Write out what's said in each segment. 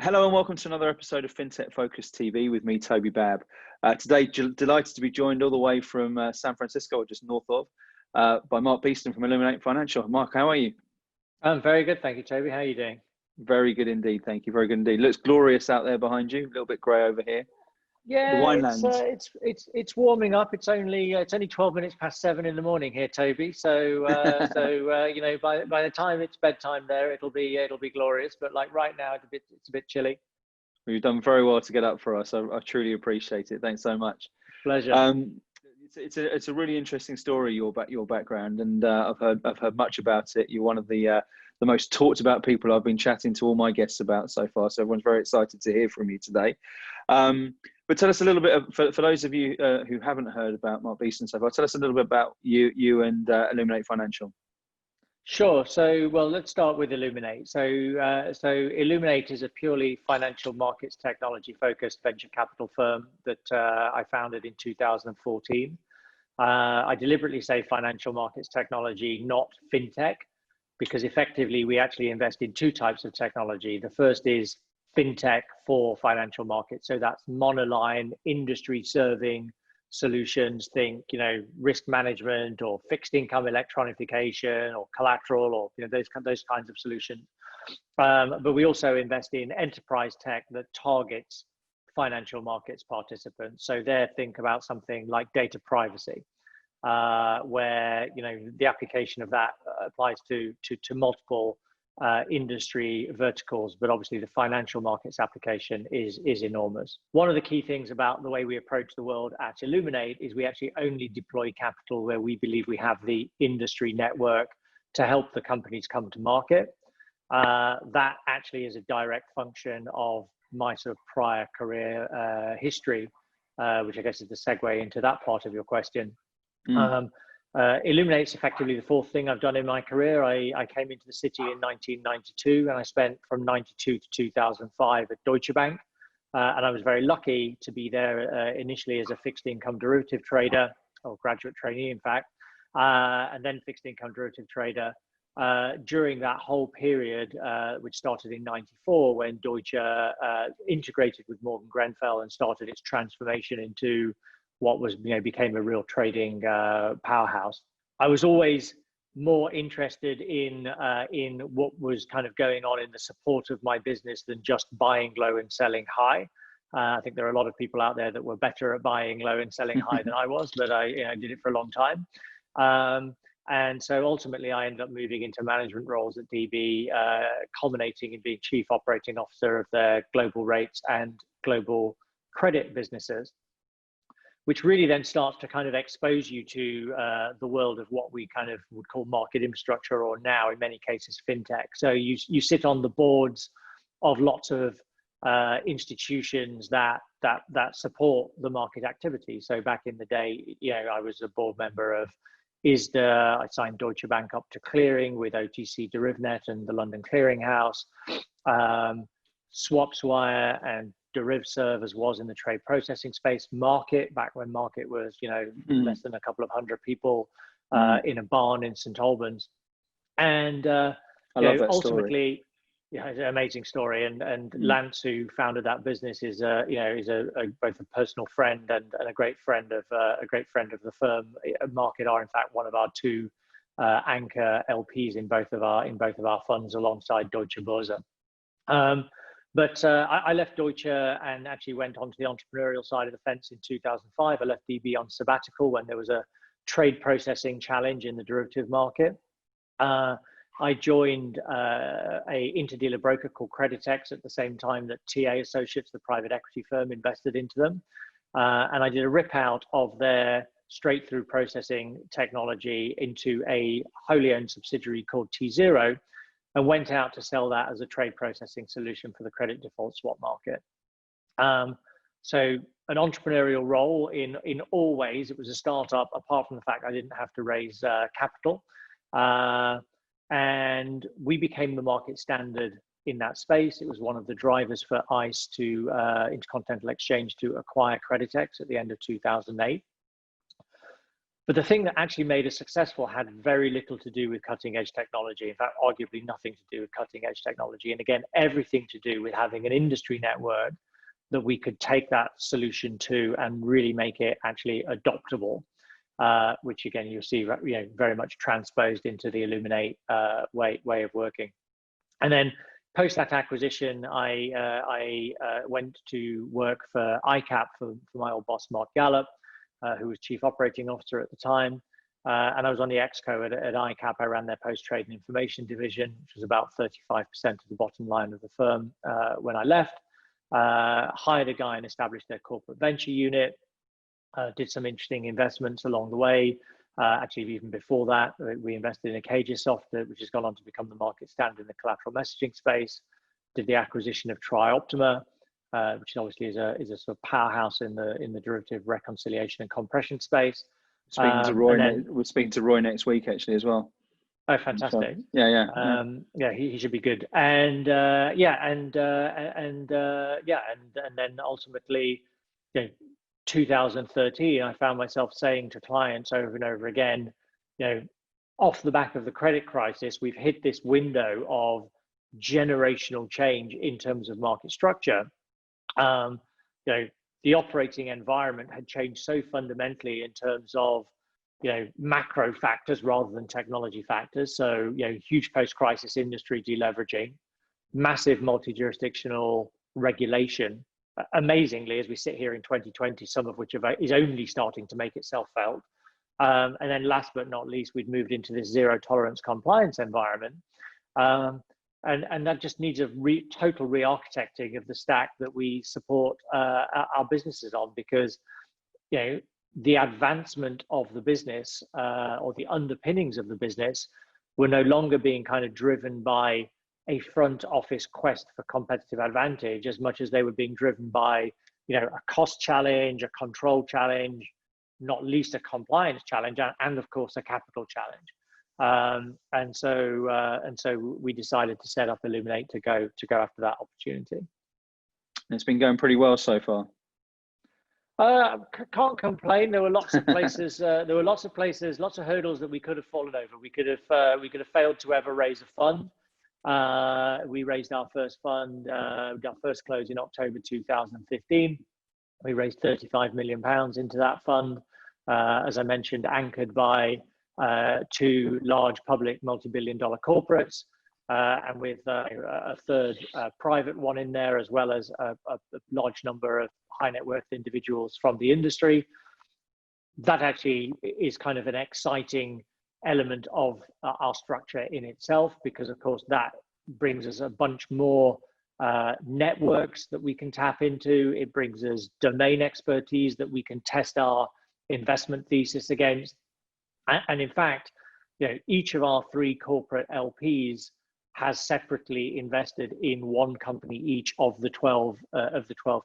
Hello and welcome to another episode of Fintech Focus TV with me, Toby. Today, delighted to be joined all the way from San Francisco, or just north of, by Mark Beeston from Illuminate Financial. Mark, how are you? I'm very good, thank you, Toby. How are you doing? Very good indeed, thank you. Very good indeed. Looks glorious out there behind you. A little bit grey over here. Yeah, the winelands. it's warming up. It's only 12 minutes past 7 in the morning here, Toby. So you know, by the time it's bedtime there, it'll be glorious. But like right now, it's a bit chilly. You've done very well to get up for us. I truly appreciate it. Thanks so much. Pleasure. It's a really interesting story, your background, and I've heard much about it. You're one of the most talked about people I've been chatting to all my guests about so far. So everyone's very excited to hear from you today. But tell us a little bit for those of you who haven't heard about Mark Beeston so far. Tell us a little bit about you and Illuminate Financial. Sure. So, well, let's start with Illuminate. So Illuminate is a purely financial markets technology focused venture capital firm that I founded in 2014. I deliberately say financial markets technology, not fintech, because effectively we actually invest in two types of technology. The first is fintech for financial markets. So that's monoline industry serving solutions. Think, you know, risk management or fixed income electronification or collateral, or those kinds of solutions. But we also invest in enterprise tech that targets financial markets participants. So there, think about something like data privacy, where the application of that applies to multiple industry verticals, but obviously the financial markets application is enormous. One of the key things about the way we approach the world at Illuminate is we actually only deploy capital where we believe we have the industry network to help the companies come to market. That actually is a direct function of my sort of prior career history, which I guess is the segue into that part of your question. Illuminate's effectively the fourth thing I've done in my career. I came into the city in 1992, and I spent from 92 to 2005 at Deutsche Bank. And I was very lucky to be there initially as a fixed income derivative trader, or graduate trainee, in fact, and then fixed income derivative trader. During that whole period, which started in 94, when Deutsche integrated with Morgan Grenfell and started its transformation into what was, became a real trading powerhouse. I was always more interested in what was kind of going on in the support of my business than just buying low and selling high. I think there are a lot of people out there that were better at buying low and selling high than I was, but I did it for a long time. And so ultimately I ended up moving into management roles at DB, culminating in being chief operating officer of their global rates and global credit businesses, which really then starts to kind of expose you to the world of what we kind of would call market infrastructure, or now in many cases fintech. So you sit on the boards of lots of institutions that support the market activity. So back in the day, I was a board member of ISDA. I signed Deutsche Bank up to clearing with OTC DerivNet and the London Clearing House, SwapsWire and DerivServe, as was in the trade processing space. Market, back when Market was less than a couple of hundred people in a barn in St Albans. And I love that ultimately story. It's an amazing story. And Lance, who founded that business, is both a personal friend and a great friend of the firm. Market are in fact one of our two anchor LPs in both of our funds, alongside Deutsche Börse. But I left Deutsche and actually went onto the entrepreneurial side of the fence in 2005. I left DB on sabbatical when there was a trade processing challenge in the derivative market. I joined a interdealer broker called Creditex at the same time that TA Associates, the private equity firm, invested into them. And I did a rip out of their straight through processing technology into a wholly owned subsidiary called T0, and went out to sell that as a trade processing solution for the credit default swap market. So an entrepreneurial role in all ways. It was a startup, apart from the fact I didn't have to raise capital. And we became the market standard in that space. It was one of the drivers for ICE Intercontinental Exchange to acquire Creditex at the end of 2008. But the thing that actually made us successful had very little to do with cutting edge technology. In fact, arguably nothing to do with cutting edge technology. And again, everything to do with having an industry network that we could take that solution to and really make it actually adoptable, which again, you'll see very much transposed into the Illuminate way of working. And then post that acquisition, I went to work for ICAP for my old boss, Mark Gallup, who was Chief Operating Officer at the time. And I was on the Exco at ICAP. I ran their post-trade and information division, which was about 35% of the bottom line of the firm when I left. Hired a guy and established their corporate venture unit. Did some interesting investments along the way. Actually, even before that, we invested in Acagiasoft, which has gone on to become the market standard in the collateral messaging space. Did the acquisition of TriOptima, which obviously is a sort of powerhouse in the derivative reconciliation and compression space. Speaking to Roy, we're speaking to Roy next week actually as well. Oh, fantastic! So, yeah. He should be good. And then ultimately, 2013, I found myself saying to clients over and over again, off the back of the credit crisis, we've hit this window of generational change in terms of market structure. The operating environment had changed so fundamentally in terms of macro factors rather than technology factors. So huge post-crisis industry deleveraging, massive multi-jurisdictional regulation. Amazingly, as we sit here in 2020, some of which is only starting to make itself felt. And then last but not least, we'd moved into this zero tolerance compliance environment. And that just needs a total re-architecting of the stack that we support our businesses on, because the advancement of the business or the underpinnings of the business were no longer being kind of driven by a front office quest for competitive advantage as much as they were being driven by a cost challenge, a control challenge, not least a compliance challenge, and of course a capital challenge. And so we decided to set up Illuminate to go after that opportunity. It's been going pretty well so far. Can't complain. There were lots of places. Lots of hurdles that we could have fallen over. We could have failed to ever raise a fund. We raised our first fund, our first close in October 2015. We raised £35 million into that fund, as I mentioned, anchored by two large public multi-billion-dollar corporates, and with a third private one in there, as well as a large number of high net worth individuals from the industry. That actually is kind of an exciting element of our structure in itself, because of course that brings us a bunch more networks that we can tap into. It brings us domain expertise that we can test our investment thesis against. And in fact, each of our three corporate LPs has separately invested in one company each of the 12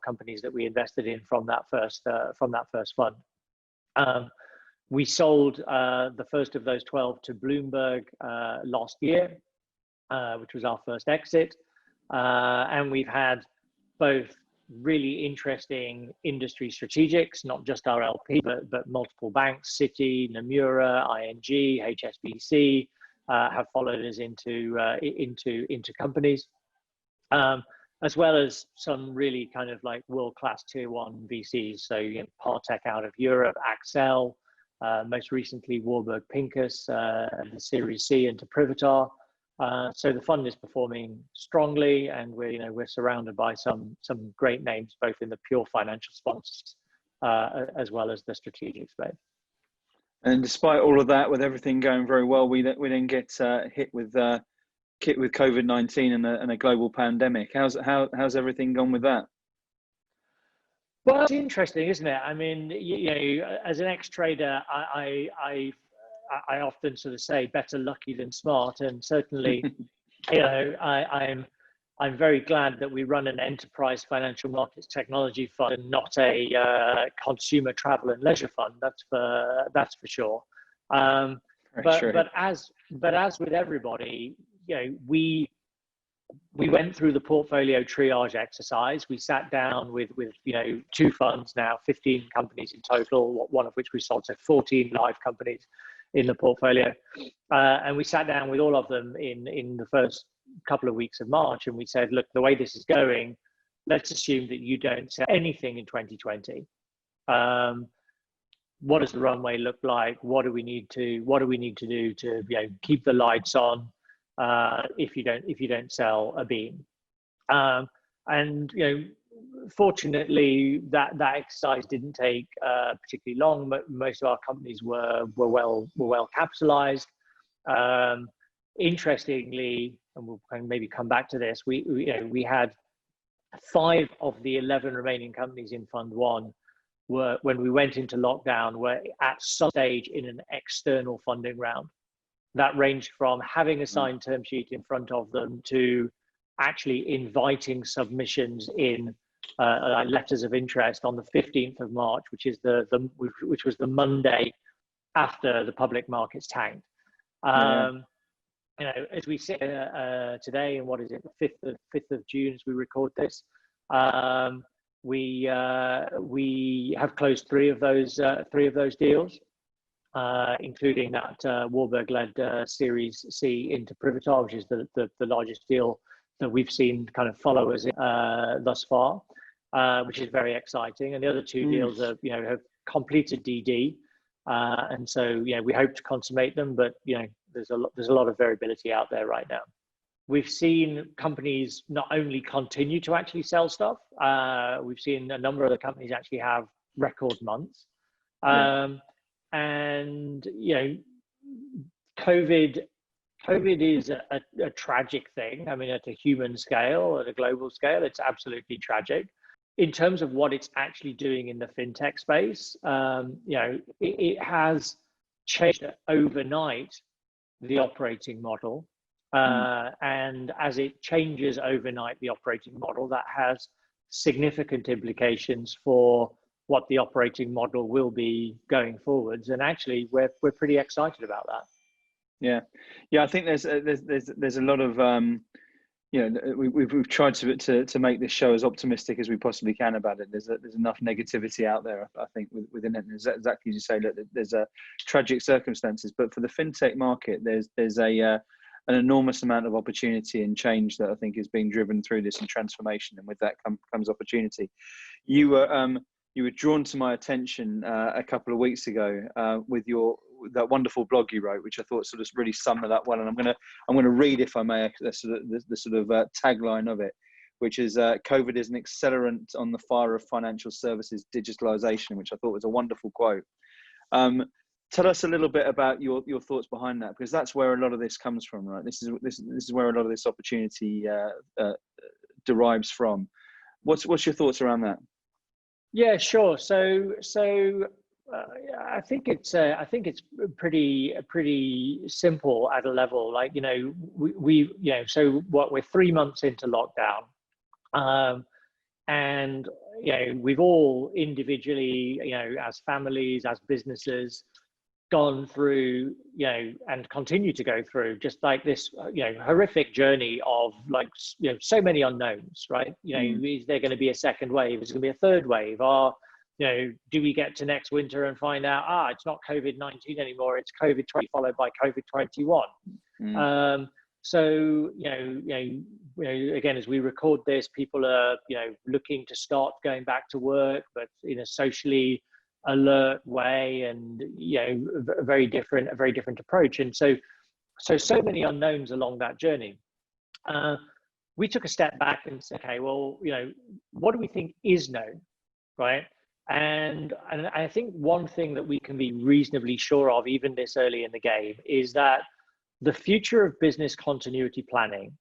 companies that we invested in from that first fund. We sold the first of those 12 to Bloomberg last year, which was our first exit. And we've had both really interesting industry strategics, not just our LP, but multiple banks, Citi, Nomura, ING, HSBC, have followed us into companies, as well as some really kind of like world-class tier one VCs. So Partech out of Europe, Axel, most recently Warburg Pincus, the Series C into Privitar. So the fund is performing strongly, and we're surrounded by some great names, both in the pure financial sponsors as well as the strategic space. And despite all of that, with everything going very well, we then get hit with COVID-19 and a global pandemic. How's everything gone with that? Well, it's interesting, isn't it? I mean, as an ex-trader, I often sort of say better lucky than smart, and certainly, I'm very glad that we run an enterprise financial markets technology fund and not a consumer travel and leisure fund. That's for sure. But as with everybody, we we went through the portfolio triage exercise. We sat down with 2 funds now, 15 companies in total, one of which we sold, so 14 live companies in the portfolio. And we sat down with all of them in the first couple of weeks of March, and we said, look, the way this is going, let's assume that you don't sell anything in 2020. What does the runway look like? What do we need to do to keep the lights on if you don't sell a bean? And fortunately, that exercise didn't take particularly long. Most of our companies were well capitalized. Interestingly, and we'll maybe come back to this, we had 5 of the 11 remaining companies in Fund 1 were, when we went into lockdown, were at some stage in an external funding round. That ranged from having a signed term sheet in front of them to actually inviting submissions in letters of interest on the 15th of March, which was the Monday after the public markets tanked. As we sit today, and what is it, the 5th of June, as we record this, we have closed 3 of those deals, including that Warburg-led Series C into Privitar, which is the largest deal that we've seen kind of follow us thus far, which is very exciting. And the other 2 deals have completed DD, and so we hope to consummate them, but there's a lot of variability out there right now. We've seen companies not only continue to actually sell stuff, we've seen a number of the companies actually have record months. And COVID is a tragic thing. I mean, at a human scale, at a global scale, it's absolutely tragic. In terms of what it's actually doing in the fintech space, it has changed overnight the operating model. And as it changes overnight the operating model, that has significant implications for what the operating model will be going forwards. And actually, we're pretty excited about that. Yeah. I think there's a lot of we've tried to make this show as optimistic as we possibly can about it. There's enough negativity out there, I think, within it. Exactly as you say, that there's tragic circumstances, but for the fintech market, there's an enormous amount of opportunity and change that I think is being driven through this, and transformation, and with that comes opportunity. You were drawn to my attention a couple of weeks ago with that wonderful blog you wrote, which I thought sort of really summed that well. And I'm gonna read, if I may, the sort of tagline of it, which is COVID is an accelerant on the fire of financial services digitalization, which I thought was a wonderful quote. Tell us a little bit about your thoughts behind that, because that's where a lot of this comes from, right? This is where a lot of this opportunity derives from. What's your thoughts around that? Yeah, sure. So I think it's pretty simple at a level. Like we're 3 months into lockdown, and we've all individually, as families, as businesses, gone through, and continue to go through just like this, horrific journey of so many unknowns, right? Is there going to be a second wave? Is there going to be a third wave? Do we get to next winter and find out, it's not COVID-19 anymore, it's COVID-20 followed by COVID-21? So, again, as we record this, people are, looking to start going back to work, but in a socially alert way, and a very different approach. And so many unknowns along that journey. We took a step back and said, okay, well, what do we think is known, right? And I think one thing that we can be reasonably sure of, even this early in the game, is that the future of business continuity planning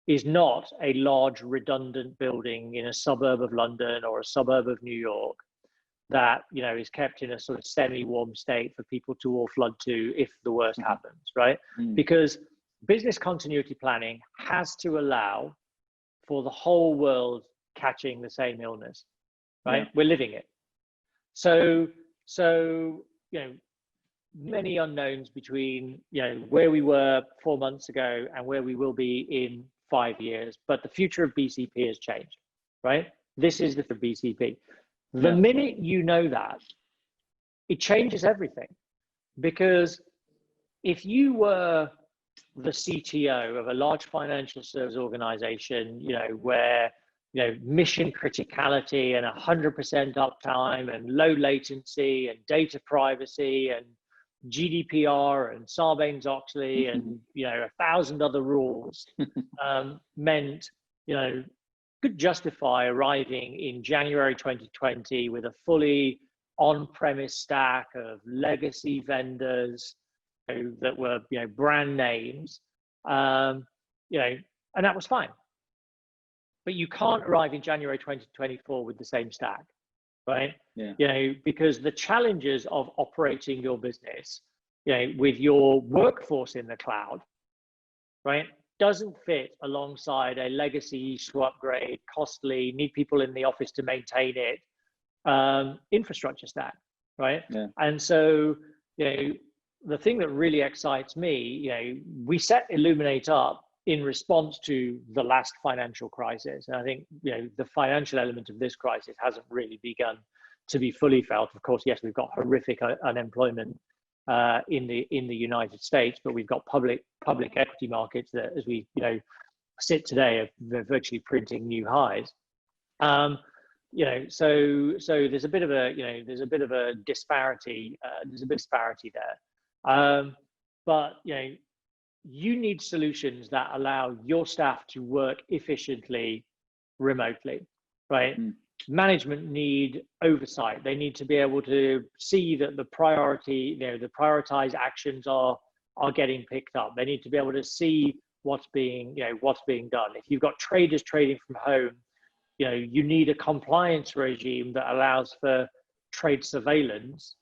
is not a large redundant building in a suburb of London or a suburb of New York that is kept in a sort of semi-warm state for people to all flood to if the worst happens, right? Because business continuity planning has to allow for the whole world catching the same illness, right? We're living it. So many unknowns between where we were 4 months ago and where we will be in 5 years, but the future of BCP has changed, right? This is the BCP. The minute you know that, it changes everything. Because if you were the CTO of a large financial service organization, where mission criticality and 100% uptime and low latency and data privacy and GDPR and Sarbanes-Oxley and 1,000 other rules meant could justify arriving in January 2020 with a fully on-premise stack of legacy vendors that were brand names, and that was fine. But you can't arrive in January 2024 with the same stack, right? Because the challenges of operating your business, with your workforce in the cloud, right, doesn't fit alongside a legacy to upgrade, costly, need people in the office to maintain it, infrastructure stack, right? And so, the thing that really excites me, we set Illuminate up in response to the last financial crisis. And I think, the financial element of this crisis hasn't really begun to be fully felt. Of course, yes, we've got horrific unemployment in the United States, but we've got public equity markets that, as we sit today, are virtually printing new highs. So there's a bit of a disparity. There's a bit of disparity there. But you need solutions that allow your staff to work efficiently remotely, right? Management need oversight. They need to be able to see that the prioritized actions are getting picked up. They need to be able to see what's being done. If you've got traders trading from home, you need a compliance regime that allows for trade surveillance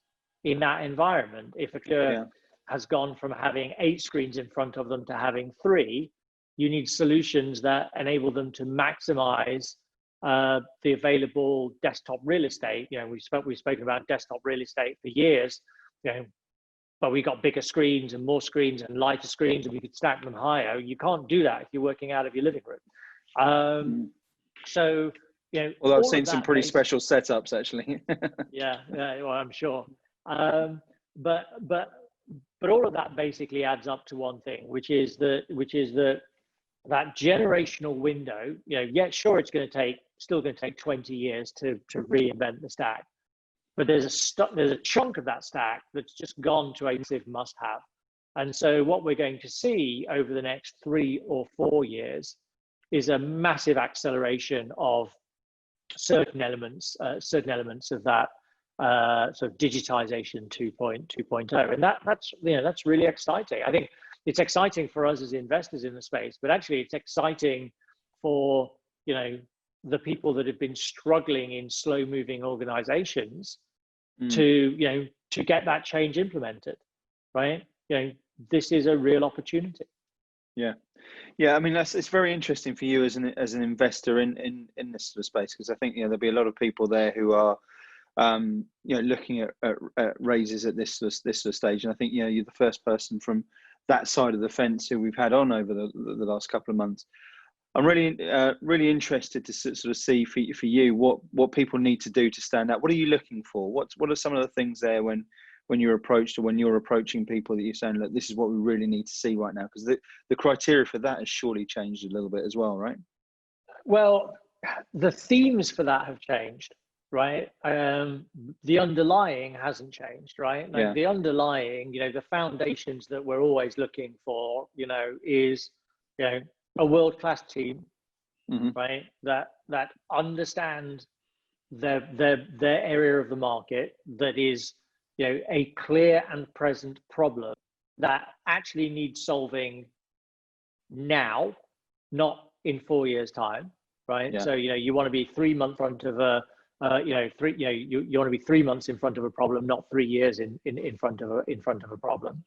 in that environment. If a clerk has gone from having 8 screens in front of them to having 3, you need solutions that enable them to maximize the available desktop real estate. We've spoken about desktop real estate for years, but we got bigger screens and more screens and lighter screens, and we could stack them higher. You can't do that if you're working out of your living room. So, well, I've seen some pretty special setups actually. Well, I'm sure. But all of that basically adds up to one thing, which is that generational window. Sure, it's still going to take 20 years to reinvent the stack, but there's a chunk of that stack that's just gone to a massive must-have. And so what we're going to see over the next 3 or 4 years is a massive acceleration of certain elements of that sort of digitization 2.0, and that's really exciting. I think it's exciting for us as investors in the space, but actually it's exciting for the people that have been struggling in slow-moving organizations to get that change implemented, right? This is a real opportunity. Yeah. I mean, it's very interesting for you as an investor in this sort of space, because I think there'll be a lot of people there who are looking at raises at this sort of stage, and I think you're the first person from that side of the fence who we've had on over the last couple of months. I'm really interested to sort of see for you what people need to do to stand out. What are you looking for? What are some of the things there when you're approached, or when you're approaching people, that you're saying, look, this is what we really need to see right now? Because the criteria for that has surely changed a little bit as well, right? Well, the themes for that have changed, right? The underlying hasn't changed, right? The underlying, the foundations that we're always looking for, is, a world-class team, right? That understand their area of the market, that is, a clear and present problem that actually needs solving now, not in 4 years' time, right? So you want to be 3 months in front of you want to be 3 months in front of a problem, not 3 years in front of a problem.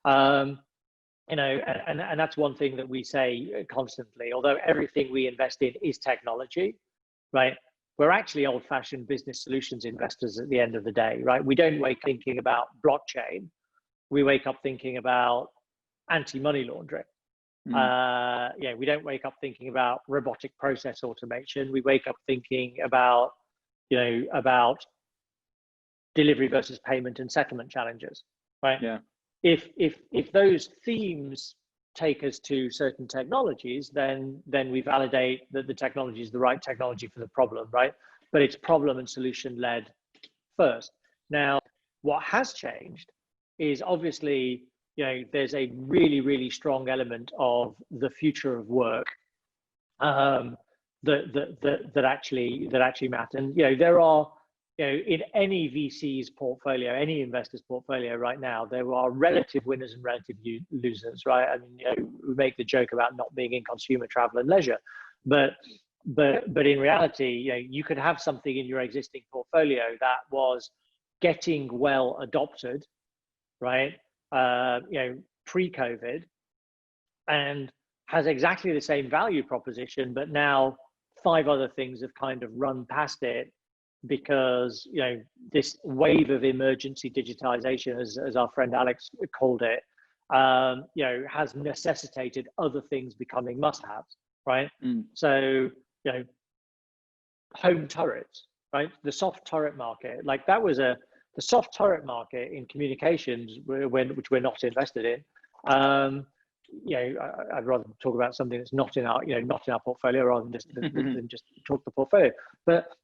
And that's one thing that we say constantly. Although everything we invest in is technology, right? We're actually old-fashioned business solutions investors at the end of the day, right? We don't wake up thinking about blockchain. We wake up thinking about anti-money laundering, We don't wake up thinking about robotic process automation. We wake up thinking about, about delivery versus payment and settlement challenges, right? Yeah. If those themes take us to certain technologies, then we validate that the technology is the right technology for the problem, right? But it's problem and solution led first. Now, what has changed is obviously, there's a really, really strong element of the future of work that actually matter. And there are, in any VC's portfolio, any investor's portfolio right now, there are relative winners and relative losers, right? I mean, we make the joke about not being in consumer travel and leisure, but in reality, you could have something in your existing portfolio that was getting well adopted, right? Pre-COVID, and has exactly the same value proposition, but now 5 other things have kind of run past it because this wave of emergency digitization, as our friend Alex called it, has necessitated other things becoming must-haves, right? So home turrets, right? The soft turret market, like that was the soft turret market in communications, which we're not invested in. I'd rather talk about something that's not in our portfolio rather than just talk the portfolio. But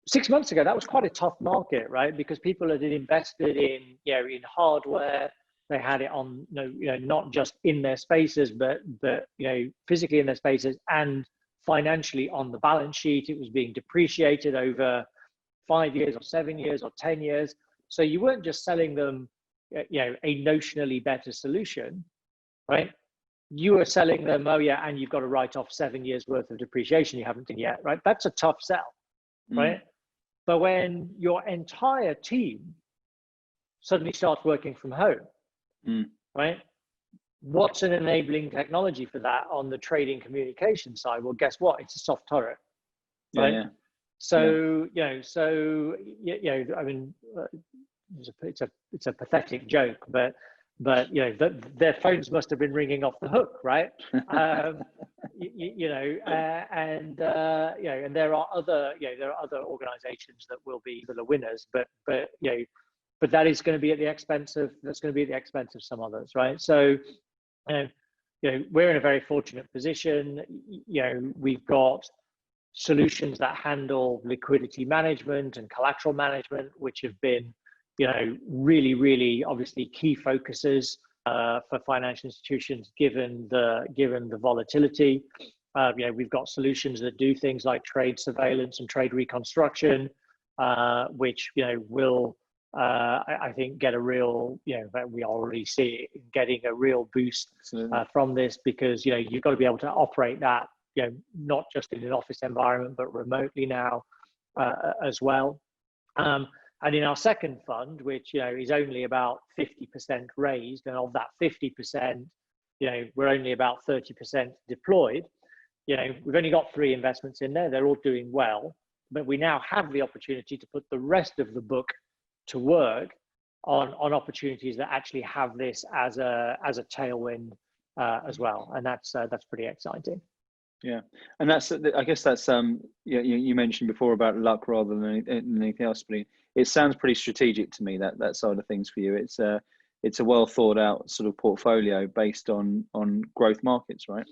6 months ago, that was quite a tough market, right? Because people had invested in hardware. They had it on, not just in their spaces, but physically in their spaces and financially on the balance sheet. It was being depreciated over 5 years or 7 years or 10 years. So you weren't just selling them, a notionally better solution, right? You were selling them, and you've got to write off 7 years worth of depreciation you haven't done yet, right? That's a tough sell, right? But when your entire team suddenly starts working from home, right? What's an enabling technology for that on the trading communication side? Well, guess what? It's a soft turret, right? Yeah. So, I mean, it's a pathetic joke, but their phones must have been ringing off the hook, right? And there are other organizations that will be the winners, but that is going to be at the expense of some others, right? So we're in a very fortunate position. We've got solutions that handle liquidity management and collateral management, which have been really, really obviously key focuses for financial institutions given the volatility. We've got solutions that do things like trade surveillance and trade reconstruction, which will I think get a real, we already see it getting a real boost from this, because you've got to be able to operate that not just in an office environment but remotely now as well. And in our second fund, which is only about 50% raised, and of that 50%, we're only about 30% deployed. We've only got 3 investments in there. They're all doing well, but we now have the opportunity to put the rest of the book to work on opportunities that actually have this as a tailwind as well, and that's pretty exciting. Yeah, and I guess that's you mentioned before about luck rather than anything else, but it sounds pretty strategic to me, that side of things for you. It's a well thought out sort of portfolio based on growth markets, right?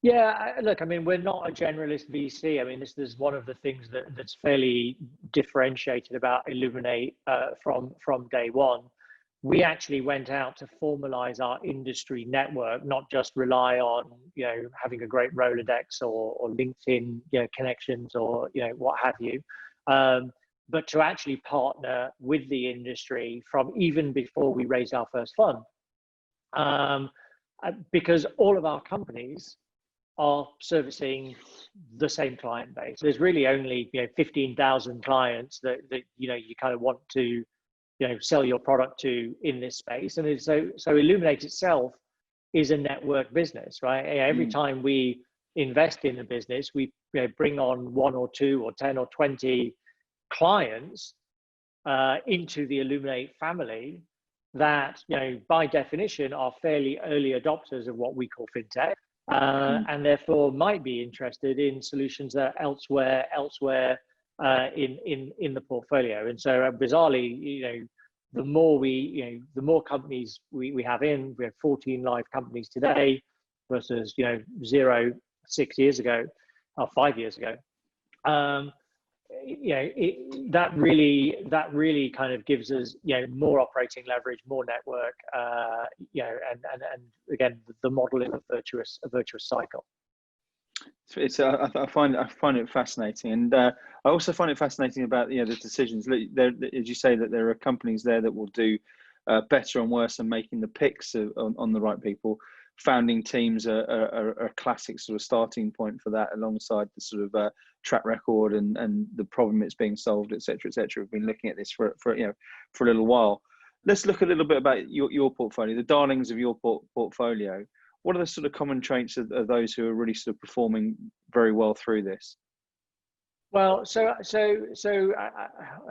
Yeah, look, I mean, we're not a generalist VC. I mean, this is one of the things that's fairly differentiated about Illuminate from day one. We actually went out to formalize our industry network, not just rely on having a great Rolodex or LinkedIn connections or what have you, but to actually partner with the industry from even before we raised our first fund, because all of our companies are servicing the same client base. There's really only 15,000 clients that you kind of want to sell your product to in this space. And so Illuminate itself is a network business, right? Every time we invest in a business, we bring on 1 or 2 or 10 or 20 clients into the Illuminate family that, by definition are fairly early adopters of what we call fintech, and therefore might be interested in solutions that are elsewhere in the portfolio. And so bizarrely, the more companies we have we have 14 live companies today versus 0 6 years ago or 5 years ago. That really kind of gives us more operating leverage, more network, and again, the model is a virtuous cycle. I find it fascinating, and I also find it fascinating about the decisions. As you say, that there are companies there that will do better and worse and making the picks on the right people. Founding teams are a classic sort of starting point for that, alongside the sort of track record and the problem it's being solved, etc., etc. We've been looking at this for a little while. Let's look a little bit about your portfolio, the darlings of your portfolio. What are the sort of common traits of those who are really sort of performing very well through this? Well, so I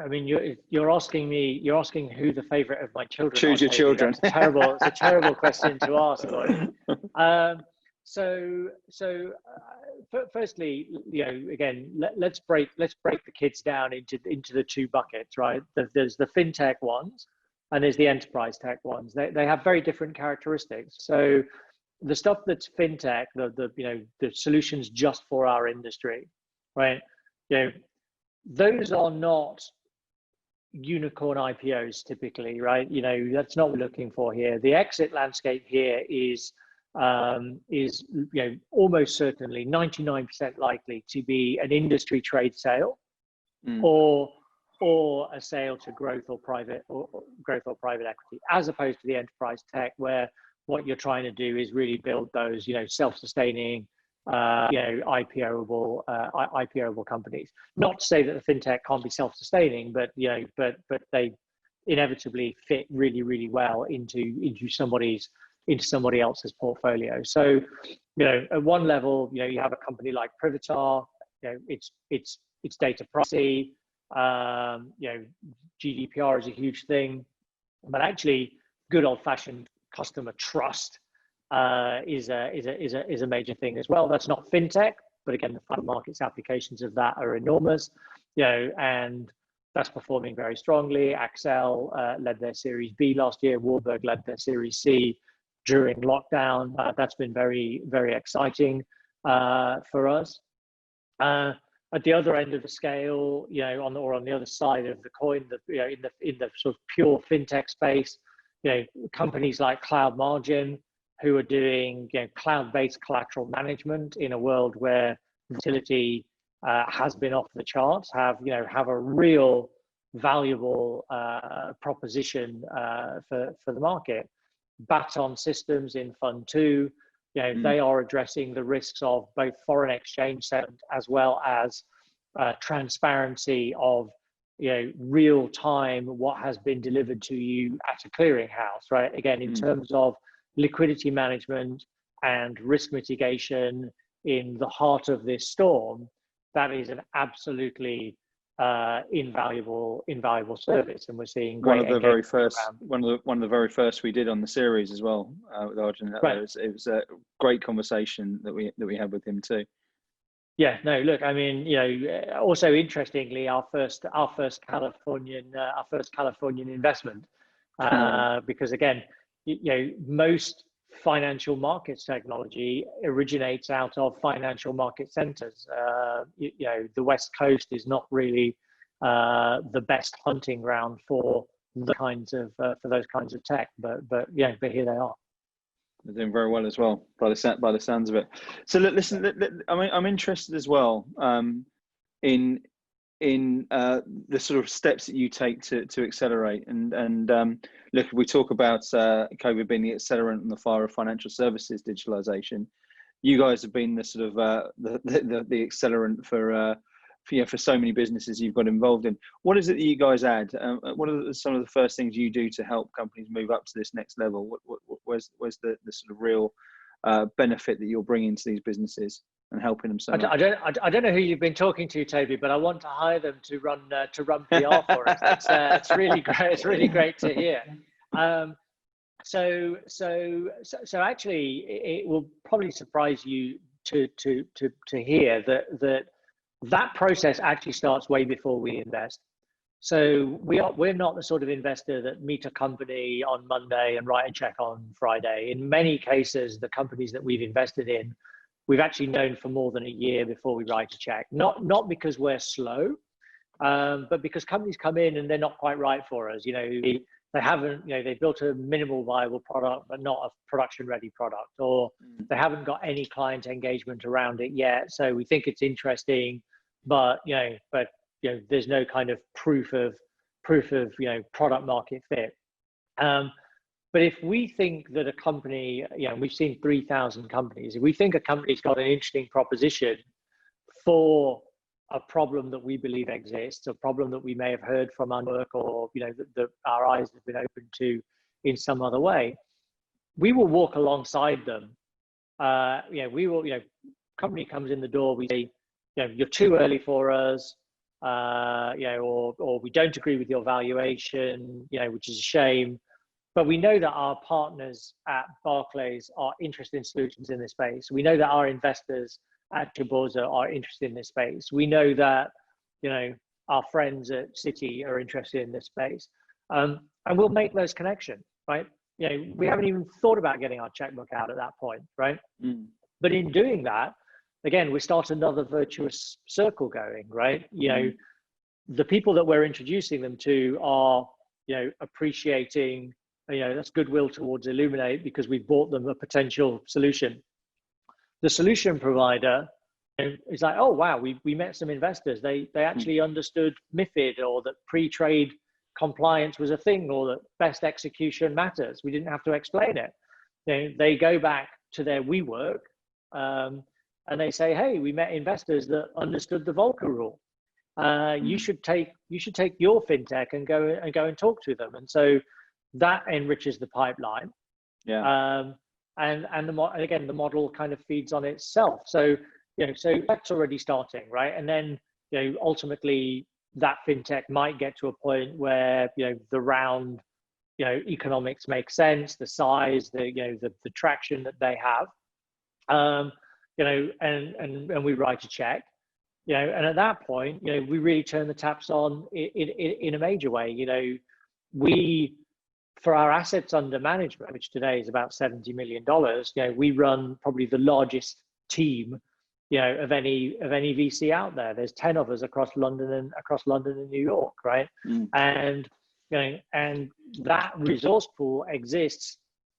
mean, you're asking who the favorite of my children are. Choose your children. It's a terrible question to ask, Lloyd. Firstly, again, let's break the kids down into the two buckets, right? There's the fintech ones, and there's the enterprise tech ones. They have very different characteristics. So the stuff that's fintech, the solutions just for our industry, right? Those are not unicorn IPOs typically, right? That's not what we're looking for here. The exit landscape here is almost certainly 99% likely to be an industry trade sale, or a sale to growth or private equity, as opposed to the enterprise tech, where what you're trying to do is really build those self-sustaining IPOable companies. Not to say that the fintech can't be self-sustaining, but they inevitably fit really, really well into somebody else's portfolio. So at one level, you have a company like Privitar. It's data privacy. GDPR is a huge thing, but actually good old-fashioned customer trust is a major thing as well. That's not fintech, but again, the fund markets applications of that are enormous, and that's performing very strongly. Accel led their Series B last year. Warburg led their Series C during lockdown. That's been very, very exciting for us. At the other end of the scale, on the other side of the coin, in the sort of pure fintech space, companies like Cloud Margin, who are doing cloud-based collateral management in a world where volatility has been off the charts, have a real valuable proposition for the market. Baton Systems in Fund 2, they are addressing the risks of both foreign exchange settlement as well as transparency of real time what has been delivered to you at a clearinghouse, right? Again, in terms of liquidity management and risk mitigation in the heart of this storm, that is an absolutely invaluable service, and we're seeing great one of the very first we did on the series as well with Arjun. Right. It was a great conversation that we had with him too. Yeah, no, look, I mean, also interestingly, our first Californian investment, because again, most financial markets technology originates out of financial market centers. The West Coast is not really the best hunting ground for those kinds of tech, but here they are. They're doing very well as well, by the sounds of it. So listen, I'm interested as well in the sort of steps that you take to accelerate. And look, if we talk about COVID being the accelerant and the fire of financial services digitalization, you guys have been the sort of the accelerant for so many businesses you've got involved in. What is it that you guys add? What are some of the first things you do to help companies move up to this next level? Where's the sort of real benefit that you're bringing to these businesses and helping them so much? I don't know who you've been talking to, Toby, but I want to hire them to run PR for us. It's really great. It's really great to hear. So actually, it will probably surprise you to hear that process actually starts way before we invest. So we're not the sort of investor that meet a company on Monday and write a check on Friday. In many cases, the companies that we've invested in, we've actually known for more than a year before we write a check. Not because we're slow, but because companies come in and they're not quite right for us. They haven't, they built a minimal viable product, but not a production ready product, or they haven't got any client engagement around it yet. So we think it's interesting, but there's no kind of proof of product market fit. But if we think that a company, we've seen 3,000 companies, if we think a company's got an interesting proposition for a problem that we believe exists, a problem that we may have heard from our work, or that our eyes have been opened to in some other way, we will walk alongside them. We will, company comes in the door, we say, you're too early for us, or we don't agree with your valuation, which is a shame. But we know that our partners at Barclays are interested in solutions in this space. We know that our investors at Jaborza are interested in this space. We know that, our friends at Citi are interested in this space. And we'll make those connections, right? We haven't even thought about getting our checkbook out at that point, right? But in doing that, again, we start another virtuous circle going, right? The people that we're introducing them to are, appreciating, that's goodwill towards Illuminate because we've bought them a potential solution. The solution provider is like, oh, wow, we met some investors. They actually understood MiFID, or that pre-trade compliance was a thing, or that best execution matters. We didn't have to explain it. They go back to their WeWork, and they say, hey, we met investors that understood the Volcker rule. You should take your fintech and go and talk to them. And so that enriches the pipeline. And again, the model kind of feeds on itself. So so that's already starting, right? And then ultimately that fintech might get to a point where the round economics make sense, the size, the traction that they have, and we write a check, and at that point we really turn the taps on in a major way. For our assets under management, which today is about $70 million, we run probably the largest team, of any VC out there. There's 10 of us across London and New York, right? And and that resource pool exists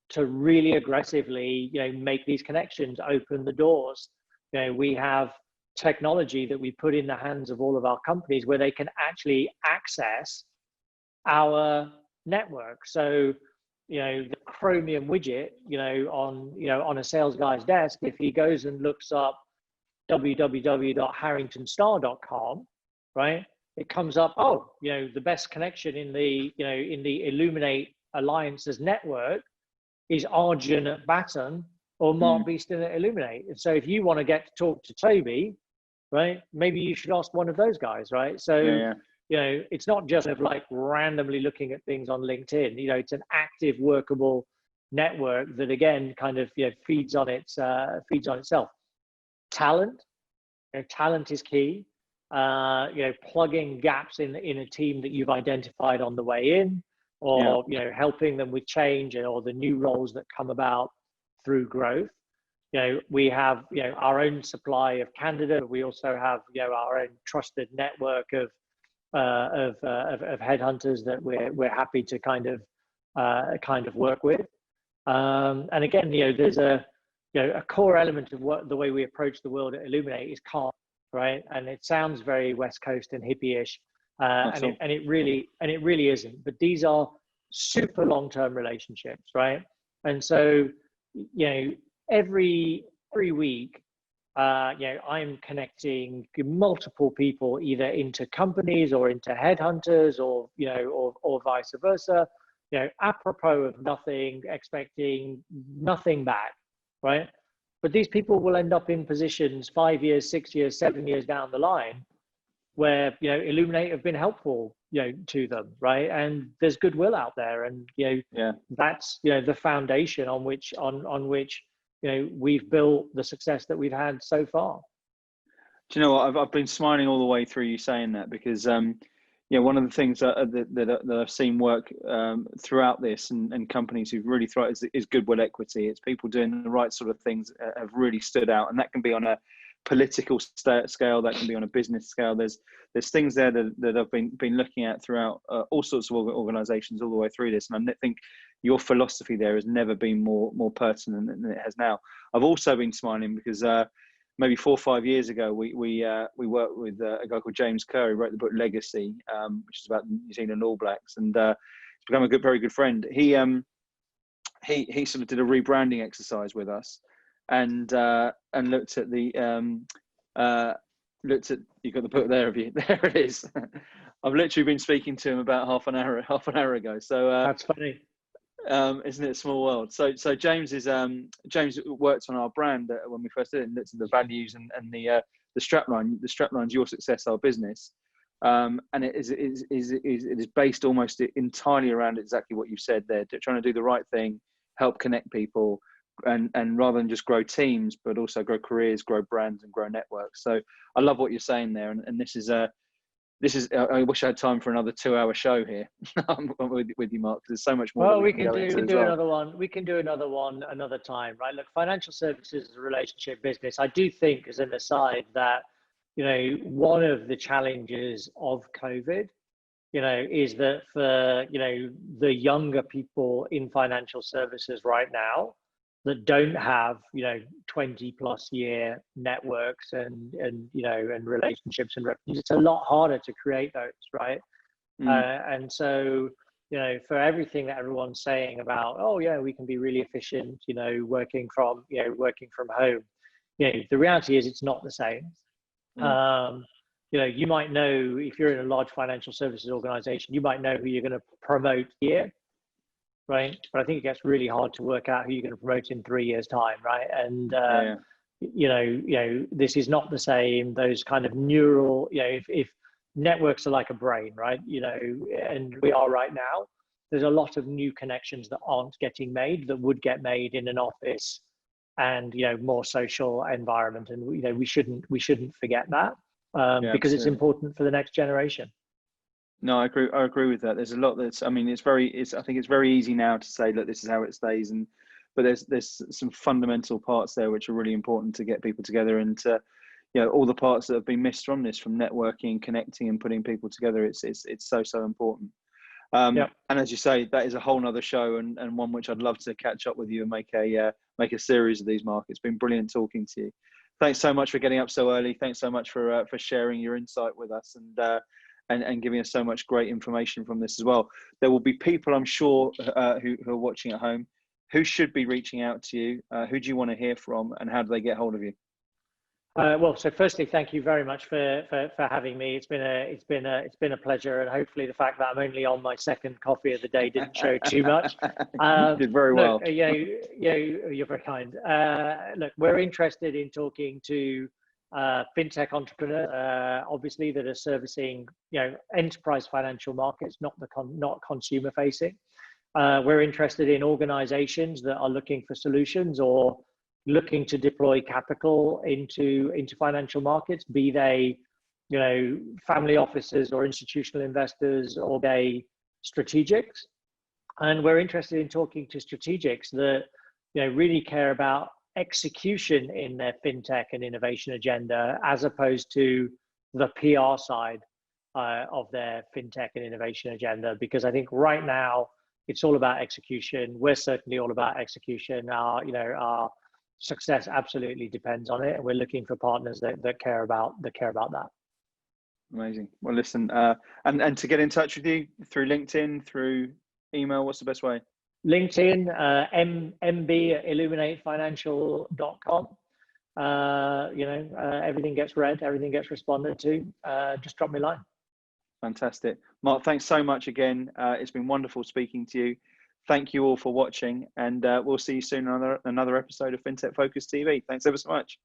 to really aggressively, make these connections, open the doors. We have technology that we put in the hands of all of our companies where they can actually access our network. So the Chromium widget on a sales guy's desk, if he goes and looks up www.harringtonstar.com, right, it comes up, the best connection in the Illuminate Alliance's network is Arjun at Baton or Mark Beeston at Illuminate. And so if you want to get to talk to Toby, right, maybe you should ask one of those guys, right? So it's not just like randomly looking at things on LinkedIn. It's an active, workable network that again kind of feeds on itself. Talent is key. Plugging gaps in a team that you've identified on the way in, or helping them with change, or the new roles that come about through growth. We have our own supply of candidates. We also have our own trusted network of headhunters that we're happy to kind of work with. And again, there's a core element of the way we approach the world at Illuminate is calm, right? And it sounds very West Coast and hippie-ish, and it really isn't. But these are super long-term relationships, right? And so every week, I'm connecting multiple people either into companies or into headhunters, or vice versa. Apropos of nothing, expecting nothing back, right? But these people will end up in positions 5 years, 6 years, 7 years down the line where, you know, Illuminate have been helpful, you know, to them, right? And there's goodwill out there, and, you know, that's, you know, the foundation on which you know, we've built the success that we've had so far. Do you know what? I've been smiling all the way through you saying that, because you know, one of the things that I've seen work throughout this, and companies who've really thrived, is goodwill equity. It's people doing the right sort of things have really stood out, and that can be on a political scale, that can be on a business scale. There's things there that I've been looking at throughout all sorts of organisations all the way through this, and I think your philosophy there has never been more pertinent than it has now. I've also been smiling because maybe 4 or 5 years ago, we worked with a guy called James Kerr, who wrote the book Legacy, which is about the New Zealand All Blacks, and he's become a very good friend. He sort of did a rebranding exercise with us, and looked at the you've got the book there, have you? There it is. I've literally been speaking to him about half an hour ago. So that's funny. Isn't it a small world? So James worked on our brand when we first did it, and looked at the values and the strapline. The strapline's your success, our business, and it is based almost entirely around exactly what you said there. Trying to do the right thing, help connect people, and rather than just grow teams, but also grow careers, grow brands, and grow networks. So I love what you're saying there, and this is I wish I had time for another 2-hour show here with you, Mark, because there's so much more. Well, we can do another one. We can do another one another time, right? Look, financial services is a relationship business. I do think, as an aside, that, you know, one of the challenges of COVID, you know, is that for, you know, the younger people in financial services right now that don't have, you know, 20+ year networks and you know, and relationships and revenues, it's a lot harder to create those, right? And so, you know, for everything that everyone's saying about, oh yeah, we can be really efficient, you know, working from home, you know, the reality is it's not the same. You know, you might know, if you're in a large financial services organization, you might know who you're going to promote here, right? But I think it gets really hard to work out who you're going to promote in 3 years' time, right? And you know, this is not the same. Those kind of neural, you know, if networks are like a brain, right? You know, and we are right now. There's a lot of new connections that aren't getting made that would get made in an office and, you know, more social environment. And, you know, we shouldn't forget that because it's important for the next generation. No, I agree with that. There's a lot I think it's very easy now to say, look, this is how it stays, but there's some fundamental parts there which are really important to get people together, and to, you know, all the parts that have been missed from this, from networking, connecting, and putting people together. It's so important. And as you say, that is a whole nother show, and one which I'd love to catch up with you and make a series of these, Mark. It's been brilliant talking to you. Thanks so much for getting up so early. Thanks so much for sharing your insight with us, and giving us so much great information from this as well. There will be people, I'm sure, who are watching at home, who should be reaching out to you. Who do you want to hear from, and how do they get hold of you? Well, so firstly, thank you very much for having me. It's been a pleasure, and hopefully the fact that I'm only on my second coffee of the day didn't show too much. You did very well. You're very kind. Look, we're interested in talking to fintech entrepreneurs, obviously, that are servicing, you know, enterprise financial markets, not consumer facing. We're interested in organizations that are looking for solutions or looking to deploy capital into financial markets, be they, you know, family offices or institutional investors, or they strategics. And we're interested in talking to strategics that, you know, really care about execution in their fintech and innovation agenda, as opposed to the PR side of their fintech and innovation agenda. Because I think right now it's all about execution. We're certainly all about execution. Our success absolutely depends on it, and we're looking for partners that care about that. Amazing. Well, listen, and to get in touch with you through LinkedIn, through email, what's the best way? LinkedIn, mb@illuminatefinancial.com. Everything gets read, everything gets responded to. Just drop me a line. Fantastic. Mark, thanks so much again. It's been wonderful speaking to you. Thank you all for watching, and we'll see you soon on another episode of FinTech Focus TV. Thanks ever so much.